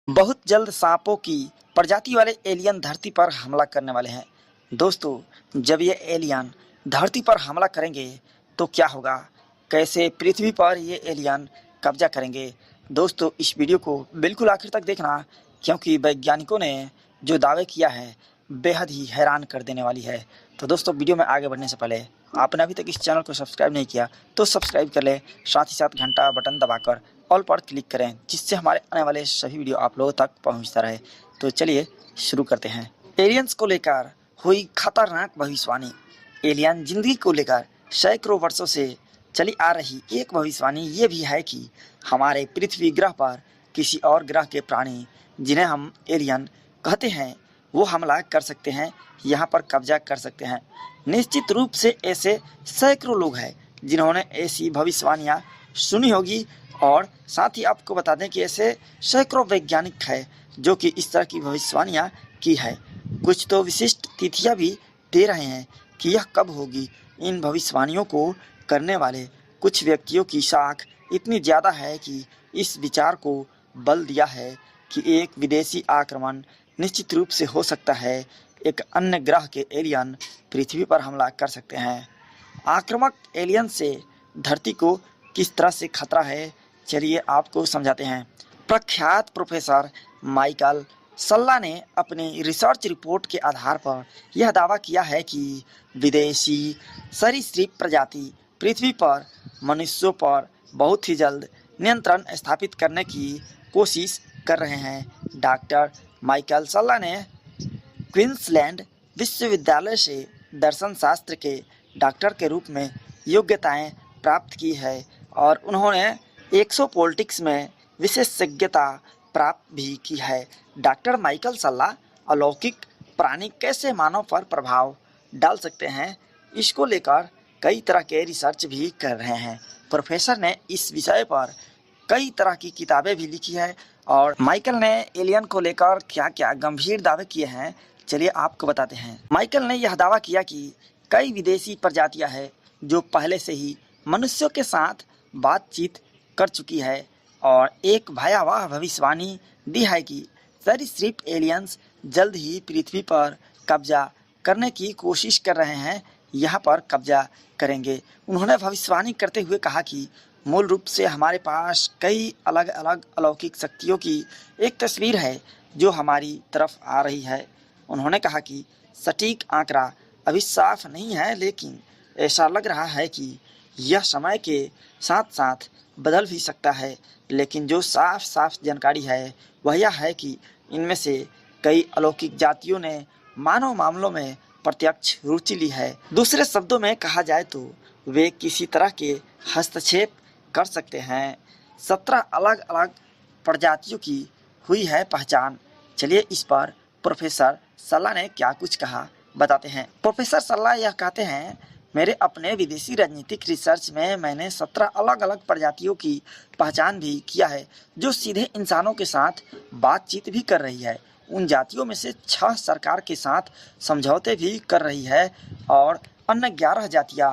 बहुत जल्द सांपों की प्रजाति वाले एलियन धरती पर हमला करने वाले हैं। दोस्तों, जब ये एलियन धरती पर हमला करेंगे तो क्या होगा? कैसे पृथ्वी पर ये एलियन कब्जा करेंगे? दोस्तों, इस वीडियो को बिल्कुल आखिर तक देखना, क्योंकि वैज्ञानिकों ने जो दावे किया है बेहद ही हैरान कर देने वाली है। तो दोस्तों, वीडियो में आगे बढ़ने से पहले आपने अभी तक इस चैनल को सब्सक्राइब नहीं किया तो सब्सक्राइब कर लें, साथ ही साथ घंटा बटन दबाकर ऑल पर क्लिक करें, जिससे हमारे आने वाले सभी वीडियो आप लोगों तक पहुंचता रहे। तो चलिए शुरू करते हैं। एलियंस को लेकर हुई खतरनाक भविष्यवाणी। एलियन जिंदगी को लेकर सैकड़ों वर्षों से चली आ रही एक भविष्यवाणी ये भी है कि हमारे पृथ्वी ग्रह पर किसी और ग्रह के प्राणी, जिन्हें हम एलियन कहते हैं, वो हमला कर सकते हैं, यहाँ पर कब्जा कर सकते हैं। निश्चित रूप से ऐसे सैकड़ों लोग हैं जिन्होंने ऐसी भविष्यवाणियाँ सुनी होगी, और साथ ही आपको बता दें कि ऐसे सैकड़ों वैज्ञानिक हैं जो कि इस तरह की भविष्यवाणियाँ की है। कुछ तो विशिष्ट तिथियाँ भी दे रहे हैं कि यह कब होगी। इन भविष्यवाणियों को करने वाले कुछ व्यक्तियों की साख इतनी ज़्यादा है कि इस विचार को बल दिया है कि एक विदेशी आक्रमण निश्चित रूप से हो सकता है। एक अन्य ग्रह के एलियन पृथ्वी पर हमला कर सकते हैं। आक्रामक एलियन से धरती को किस तरह से खतरा है, चलिए आपको समझाते हैं। प्रख्यात प्रोफेसर माइकल सल्ला ने अपनी रिसर्च रिपोर्ट के आधार पर यह दावा किया है कि विदेशी सरीसृप प्रजाति पृथ्वी पर मनुष्यों पर बहुत ही जल्द नियंत्रण स्थापित करने की कोशिश कर रहे हैं। डॉक्टर माइकल सल्ला ने क्वींसलैंड विश्वविद्यालय से दर्शन शास्त्र के डॉक्टर के रूप में योग्यताएं प्राप्त की है, और उन्होंने एक्सोपोलिटिक्स में विशेषज्ञता प्राप्त भी की है। डॉक्टर माइकल सल्ला अलौकिक प्राणी कैसे मानव पर प्रभाव डाल सकते हैं, इसको लेकर कई तरह के रिसर्च भी कर रहे हैं। प्रोफेसर ने इस विषय पर कई तरह की किताबें भी लिखी है, और माइकल ने एलियन को लेकर क्या क्या गंभीर दावे किए हैं, चलिए आपको बताते हैं। माइकल ने यह दावा किया कि कई विदेशी प्रजातियां हैं जो पहले से ही मनुष्यों के साथ बातचीत कर चुकी है, और एक भयावह भविष्यवाणी दी है कि सरीसृप एलियंस जल्द ही पृथ्वी पर कब्जा करने की कोशिश कर रहे हैं, यहाँ पर कब्जा करेंगे। उन्होंने भविष्यवाणी करते हुए कहा कि मूल रूप से हमारे पास कई अलग अलग अलौकिक शक्तियों की एक तस्वीर है जो हमारी तरफ आ रही है। उन्होंने कहा कि सटीक आंकड़ा अभी साफ नहीं है, लेकिन ऐसा लग रहा है कि यह समय के साथ साथ बदल भी सकता है। लेकिन जो साफ साफ जानकारी है वह यह है कि इनमें से कई अलौकिक जातियों ने मानव मामलों में प्रत्यक्ष रुचि ली है। दूसरे शब्दों में कहा जाए तो वे किसी तरह के हस्तक्षेप कर सकते हैं। 17 अलग अलग प्रजातियों की हुई है पहचान। चलिए इस पर प्रोफेसर सल्ला ने क्या कुछ कहा बताते हैं। प्रोफेसर सल्ला यह कहते हैं, मेरे अपने विदेशी राजनीतिक रिसर्च में मैंने 17 अलग अलग प्रजातियों की पहचान भी किया है जो सीधे इंसानों के साथ बातचीत भी कर रही है। उन जातियों में से 6 सरकार के साथ समझौते भी कर रही है, और अन्य 11 जातियां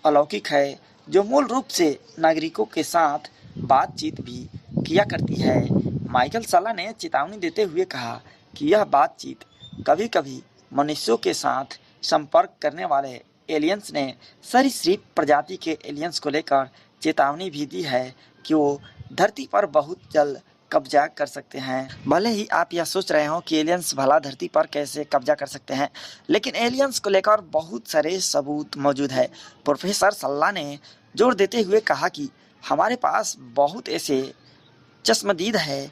अलौकिक है जो मूल रूप से नागरिकों के साथ बातचीत भी किया करती है। माइकल सल्ला ने चेतावनी देते हुए कहा कि यह बातचीत कभी कभी मनुष्यों के साथ संपर्क करने वाले एलियंस ने सरीसृप प्रजाति के एलियंस को लेकर चेतावनी भी दी है कि वो धरती पर बहुत जल्द कब्जा कर सकते हैं। भले ही आप यह सोच रहे हो कि एलियंस भला धरती पर कैसे कब्जा कर सकते हैं, लेकिन एलियंस को लेकर बहुत सारे सबूत मौजूद है। प्रोफेसर सल्ला ने जोर देते हुए कहा कि हमारे पास बहुत ऐसे चश्मदीद है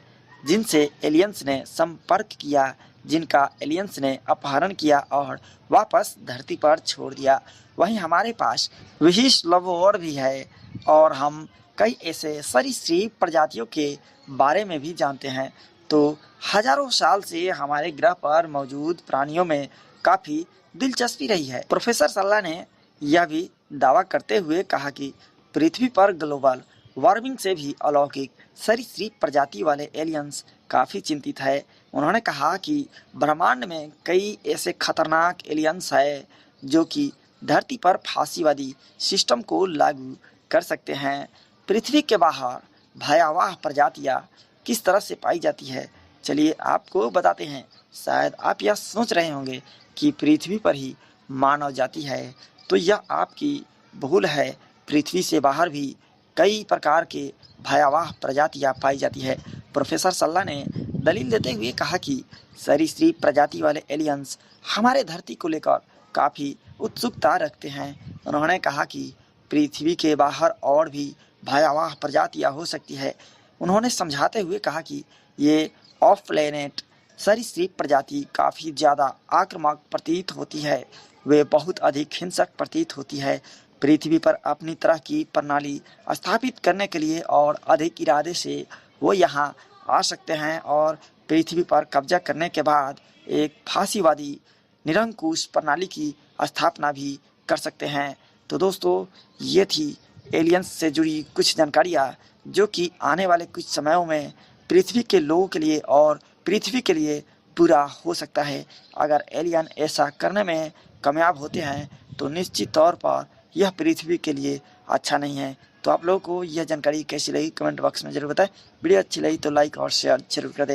जिनसे एलियंस ने संपर्क किया, जिनका एलियंस ने अपहरण किया और वापस धरती पर छोड़ दिया। वहीं हमारे पास विशिष्ट लवोर भी है, और हम कई ऐसे सरीसृप प्रजातियों के बारे में भी जानते हैं। तो हजारों साल से हमारे ग्रह पर मौजूद प्राणियों में काफ़ी दिलचस्पी रही है। प्रोफेसर सल्ला ने यह भी दावा करते हुए कहा कि पृथ्वी पर ग्लोबल वार्मिंग से भी अलौकिक सरीसृप प्रजाति वाले एलियंस काफ़ी चिंतित है। उन्होंने कहा कि ब्रह्मांड में कई ऐसे खतरनाक एलियंस हैं जो कि धरती पर फांसीवादी सिस्टम को लागू कर सकते हैं। पृथ्वी के बाहर भयावह प्रजातियां किस तरह से पाई जाती है, चलिए आपको बताते हैं। शायद आप यह सोच रहे होंगे कि पृथ्वी पर ही मानव जाति है, तो यह आपकी भूल है। पृथ्वी से बाहर भी कई प्रकार के भयावह प्रजातियां पाई जाती है। प्रोफेसर सल्ला ने दलील देते हुए कहा कि सरीसृप प्रजाति वाले एलियंस हमारे धरती को लेकर काफ़ी उत्सुकता रखते हैं। उन्होंने कहा कि पृथ्वी के बाहर और भी भयावह प्रजातियां हो सकती है। उन्होंने समझाते हुए कहा कि ये ऑफ प्लेनेट सरीसृप प्रजाति काफ़ी ज़्यादा आक्रामक प्रतीत होती है। वे बहुत अधिक हिंसक प्रतीत होती है। पृथ्वी पर अपनी तरह की प्रणाली स्थापित करने के लिए और अधिक इरादे से वो यहाँ आ सकते हैं और पृथ्वी पर कब्जा करने के बाद एक फांसीवादी निरंकुश प्रणाली की स्थापना भी कर सकते हैं। तो दोस्तों, ये थी एलियंस से जुड़ी कुछ जानकारियाँ जो कि आने वाले कुछ समयों में पृथ्वी के लोगों के लिए और पृथ्वी के लिए बुरा हो सकता है। अगर एलियन ऐसा करने में कामयाब होते हैं तो निश्चित तौर पर यह पृथ्वी के लिए अच्छा नहीं है। तो आप लोगों को यह जानकारी कैसी लगी कमेंट बॉक्स में ज़रूर बताएं। वीडियो अच्छी लगी तो लाइक और शेयर जरूर कर दें।